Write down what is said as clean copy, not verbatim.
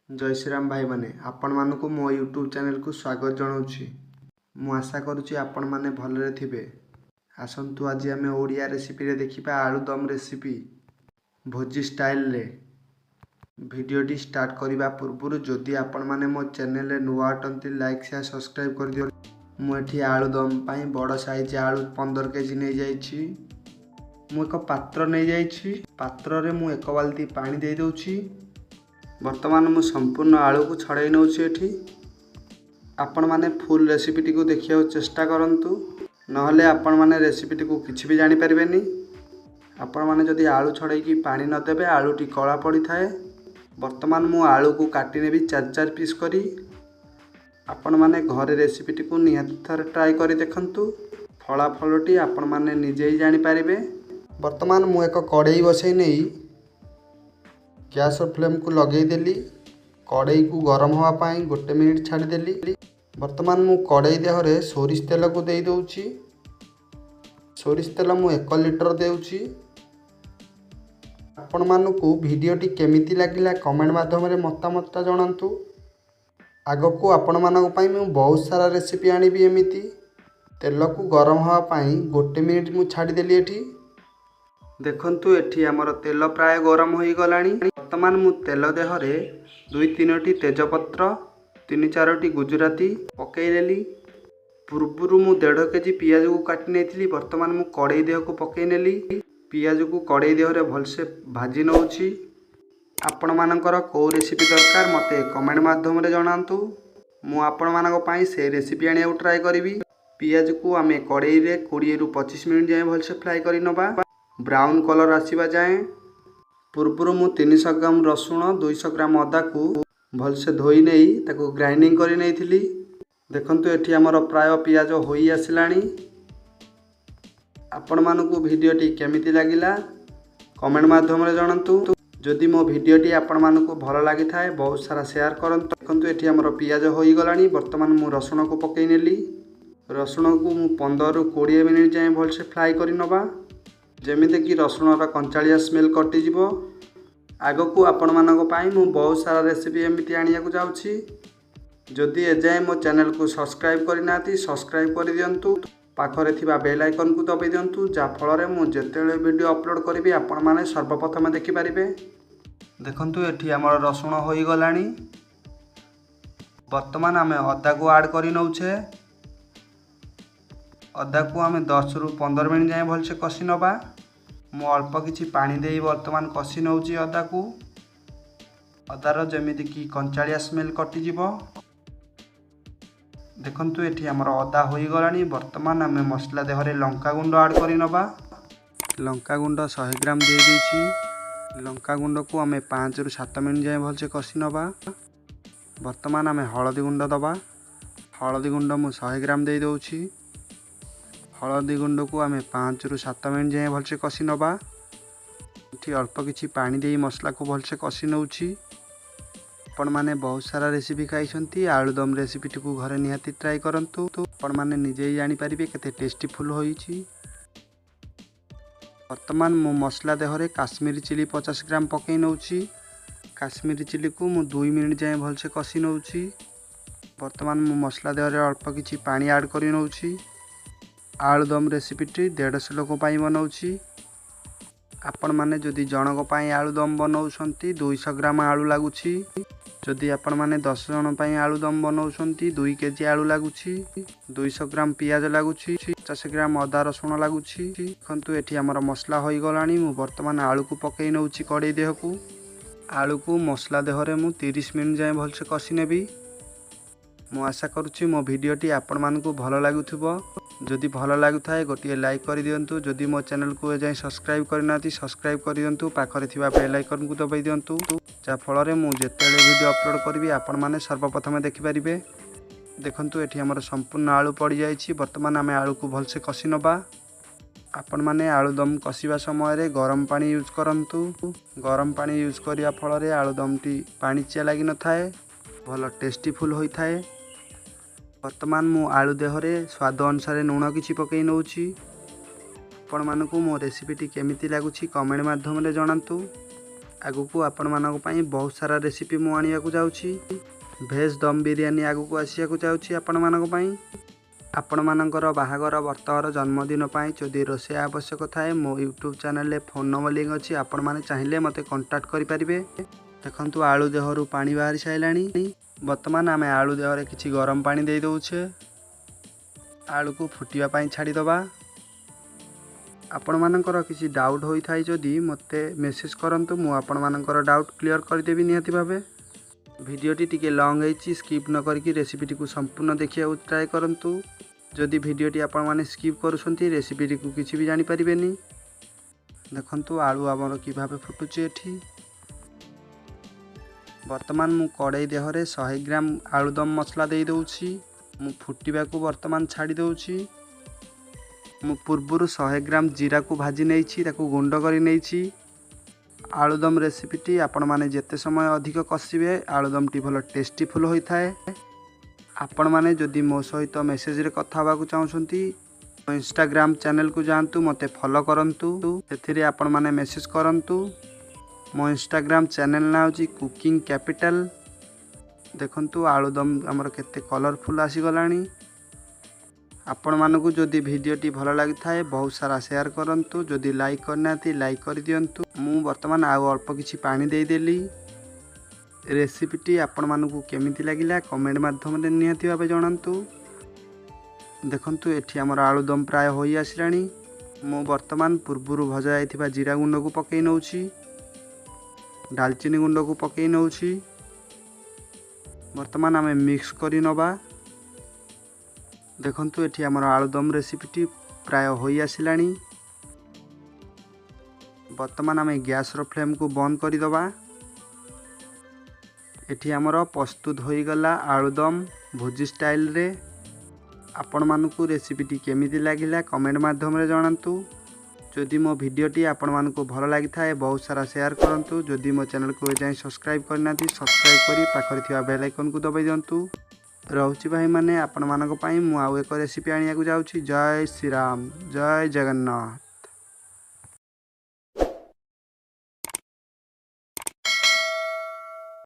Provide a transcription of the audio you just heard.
जय श्री राम भाई माने आपण मानक मो यूट्यूब चैनल को स्वागत जनाऊँगी। मु आशा करुँची आपण माने भलरे थिबे। आसंतु आज आम ओडिया रेसिपी रे देखिबा आलू दम रेसिपी भोजी स्टाइल रे। वीडियोटी स्टार्ट करने पूर्व जदि आपण माने मो चैनल रे नुआ अटंती लाइक शेयर सब्सक्राइब कर दियो। मुझे आलू दम पाई बड़ साइज आलू 15 केजी नहीं जाइछि। मु एक पात्र नहीं जाइछि। पात्र रे मु एक बाल्टी पानी दे दउछि। वर्तमान मु संपूर्ण आलू को छड़ाई नौछि एठी। आपण माने फुल रेसिपीटी को देखिया चेष्टा करंतु, नहले आपण माने रेसिपीटी को किछि भी जानि परिबेनी। आपण माने जदि आलू छड़ाई की पानी न देबे आलूटी कला पड़ी थाए। वर्तमान मु आलू को काटी नेबी 4-4 पीस करी। आपण माने घरे रेसिपीटी को निहाती थरे ट्राई करी देखंतु। फलाफलटी आपण माने निजे ही जानि पारिबे। वर्तमान मु एक कढ़ाई बसई नहीं गैस फ्लेम को लगे देली। कढ़ाई को गरम होगा पाई 1 मिनिट छाड़ी देली। वर्तमान मु कढ़ाई देहरे सोरिष तेल को दे दउछि। सोरिष तेल मु 1 लिटर देउछि। आपण मानकु वीडियोटी केमिति लागिला कमेंट माध्यम रे मतामत जणांतु। आगो को आपण मानक पई मु बहुत सारा रेसिपी आनिबी। एमिति तेल को गरम होगा पाई 1 मिनिट मु छाड़ी देली। एठी देखंतु एठी हमर तेल प्राय गरम होई गलानी। वर्तमान मु तेल देहरे 2-3टी तेजपत्र 3-4टी गुजराती पकई लेली। पूर्वरु मु 1.5 केजी पियाज को काटी नेथिली। वर्तमान मु कढ़ाई देह को पकई नेली। पियाज को कढ़ाई देहरे भलसे भाजी नउछि। आपण मानकर को रेसिपी दरकार मते कमेंट माध्यम रे जणांतु। मु आपण मानक पई से रेसिपी आनिया ट्राई करिवि। पियाज को आमे कढ़ाई रे 20 रु 25 मिनिट जाए भलसे फ्राई करि नबा, ब्राउन कलर आसीबा जाए। पूर्वरु मु 300 ग्राम रसुण 200 ग्राम अदा को भलसे धोई नहीं ताको ग्राइंडिंग करि नैथिली। देखंतु एठी हमर प्राय पियाज होई आसिलानी। आपण मानकु वीडियोटी केमिति लागिला कमेंट माध्यम रे जणांतु। जदि मो वीडियोटी आपण मानकु भल लागि थाए बहुत सारा शेयर करंतु। देखंतु एठी हमर पियाज होई गलानी। वर्तमान मु रसुण को पकई नेली। रसुण को मु 15 रु 20 मिनिट जाए भलसे फ्राई करि नबा, जेमिति कि रसुणर कंचालिया स्मेल कटि जीवो। आगो को आपण मानक पाई मु बहुत सारा रेसिपी एमिति आनिया को जाउछि। जदि एजाए मो चैनल को सब्सक्राइब करिनाती सब्सक्राइब कर दियंतु। पाखरे थिबा बेल आइकन को दबाई दियंतु, जा फल रे मु जेतेले वीडियो अपलोड करिवि आपण माने सर्वप्रथम देखि पारिबे। देखंतु एठी हमर रसुण होई गलानी। वर्तमान आमे अदा को ऐड करि नउछे। अदा को आमे 10 रु 15 मिनिट जाए भलसे कषि नबा। मु अल्प किछि पानी देई वर्तमान कषि नउछि अदा को। अदार जेमिति कि कंचालिया स्मेल कटि जीवो। देखंतु एठी हमर अदा होई गलानी। वर्तमान आमे मसला देहरे लंका गुंड ऐड करि नबा। लंका गुंड 100 ग्राम दे देछि। लंका गुंड को आमे 5 रु 7 मिनिट जाए भलसे कषि नबा। वर्तमान आमे हळदी गुंड दबा। हळदी गुंड मु 100 ग्राम दे दउछि। हळदी गुंड को आमे 5 रु 7 मिनिट जाए भलसे कषि नबा। एठी अल्प किछि पानी देई मसला को भलसे कषि नउछि। आपण माने बहुत सारा रेसिपी खाइछंती। आलू दम रेसिपी को घरे निहाती ट्राई करंतु। आपण माने निजे ही जानि पारिबे केते टेस्टी फुल होईछि। वर्तमान मु मसला देहरे काश्मीरी चिली 50 ग्राम पकई नउछि। काश्मीरी चिली को मु 2 मिनिट जाए भलसे कषि नउछि। वर्तमान मु मसला देहरे अल्प किछि पानी ऐड करि नउछि। आलू दम रेसिपीटी 150 लोक पाई बनाउछि। आपण माने जदि जनक पाई आलू दम बनाउछंती 200 ग्राम आलू लागुछि। जदि आपण माने 10 जन पाई आलू दम बनाउछंती 2 केजी आलू लागुछि। 200 ग्राम पियाज लागुछि। 50 ग्राम अदा रसुण लागुछि। देखंतु एठी हमर मसला होई गलानी। मु वर्तमान आलू को पकई नउछि कढ़ाई देह को। आलू को मसला देहरे मु 30 मिनिट जाए भलसे कषि नेबी। मु आशा करुछि मो वीडियोटी आपण मानकु भल लागुथिबो। जदि भल लागुथाए गोटे लाइक कर दियंतु। जदि मो चैनल को एजाए सब्सक्राइब करनाती सब्सक्राइब कर दियंतु। पाखरे थिबा बेल आइकन को दबाई दियंतु, जा फल रे मु जेतेले वीडियो अपलोड करिवि आपण माने सर्वप्रथम देखि पारिबे। देखंतु एठी हमर संपूर्ण आलू पड़ी जाइछि। वर्तमान आमे आलू को भलसे कषि नबा। आपण माने आलू दम कषिबा समय रे गरम पानी यूज करंतु। गरम पानी यूज करिया फल रे आलू दमटी पानीचिया लागि न थाए, भल टेस्टी फुल होई थाए। वर्तमान मु आलू देहरे स्वाद अनुसार लूण किछि पकई नउछि। आपण मानकु मो रेसिपीटी केमिति लागुछि कमेंट माध्यम रे जणांतु। आगु आपण मानक पई बहुत सारा रेसिपी मु आनिया को जाउची। भेज दम बिरयानी आगु को आसिया को जाउची आपण मानक पई। आपण मानकर बाहागर बर्तघर जन्मदिन पई जदि रोषे आवश्यक थाए मो यूट्यूब चैनल रे फोन नंबर लिंक अछि। आपण माने चाहिले मते कांटेक्ट करि परिबे। देखंतु आलू देहरु पानी बाहरी साइलानी। वर्तमान आमे आलू देहरे किछि गरम पानी दे दउछे। आलू को फुटिया पई छाडी दबा। आपण मानकर किछि डाउट होई थाई जदि मते मेसेज करंतु मु आपण मानकर डाउट क्लियर कर देबी निहति भाबे। वीडियोटी टिके लॉन्ग है, स्किप न करके रेसिपीटी को संपूर्ण देखिया ट्राए करंतु। जदि वीडियोटी आपण माने स्किप करूछंती रेसिपीटी को किछि भी जानि परिबेनी। देखंतु आलू आमर कि भाबे फुटुची एठी। वर्तमान मु कड़ाई देहरे 100 ग्राम आलूदम मसला दे दउछि। मु फुटिबा को वर्तमान छाडी दउछि। मु पूर्वरु 100 ग्राम जीरा को भाजी नेछि, ताकू गुंड करी नेछि। आलूदम रेसिपीटी आपण माने जेते समय अधिक कसिबे आलूदमटी भलो टेस्टीफुल होई थाए। आपण माने जदि मो सहित मेसेज रे कथा होबा को चाहउछंती मो इंस्टाग्राम चैनल को जानतु, मते फॉलो करंतु। सेथिरे आपण माने मेसेज करंतु। मो इंस्टाग्राम चैनल ना होची कुकिंग कैपिटल। देखंतु आलूदम हमर केते कलरफुल आसी गलानी। आपण मानकु जदि वीडियोटी भलो लागि थाए बहुत सारा शेयर करंतु। जदि लाइक करनाती लाइक कर दियंतु। मु वर्तमान आ अल्प किछि पानी दे देली। रेसिपीटी आपण मानकु केमिति लागिला कमेंट माध्यम रे निहति भाबे जणांतु। देखंतु एठी हमर आलूदम प्राय होई आसिलानी। मु वर्तमान पूर्वरु भजा जायथिबा जीरा गुंड को पकेई नउछि। दालचीनी गुंड को पकेई नउछि। वर्तमान आमे मिक्स करी नबा। देखंतु एठी हमर आलूदम रेसिपीटी प्राय होई आसिलानी। वर्तमान आमे गैस रो फ्लेम को बंद करी दबा। एठी हमर प्रस्तुत होई गला आलूदम भोजी स्टाइल रे। आपण मानकु रेसिपीटी केमिति लागिला कमेंट माध्यम रे जणांतु। जदि मो वीडियोटी आपण मानकु भलो लागि थाए बहुत सारा शेयर करंतु। जदि मो चैनल को जाय सब्सक्राइब करनाती सब्सक्राइब करी पाखरे थिबा बेल आइकन को दबाई दियंतु। रहउची भाई माने आपण मानक पई मु आउ एक रेसिपी आनिया को जाउची। जय श्री राम, जय जगन्नाथ।